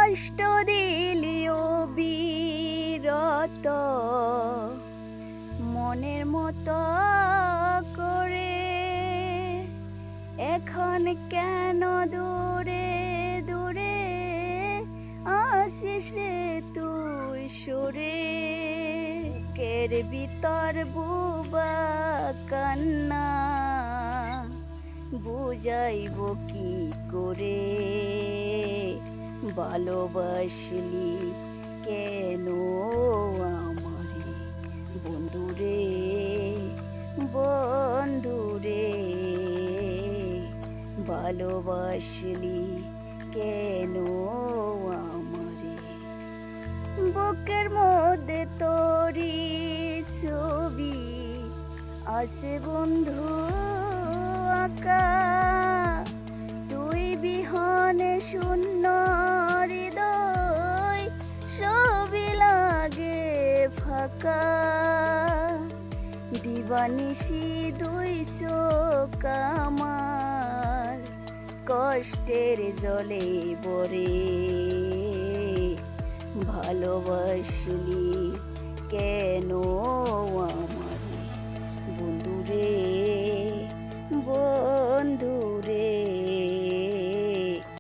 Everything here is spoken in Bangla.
কষ্ট দিলিও বিরত মনের মতো করে, এখন কেন দূরে দূরে আসিস রে তুই সরে। কের ভিতর বুবা কান্না বুঝাইব কি করে, ভালোবাসলি কেন আমারে বন্ধুরে বন্ধুরে, ভালোবাসলি কেন আমারে। বুকের মধ্যে তোরি ছবি আছে বন্ধু আঁকা, তুই বিহনে শূন্য হৃদয় সবই লাগে ফাঁকা। দিবানিশি দুই চোখ আমার কষ্টের জলে বরে, ভালোবাসলি কেন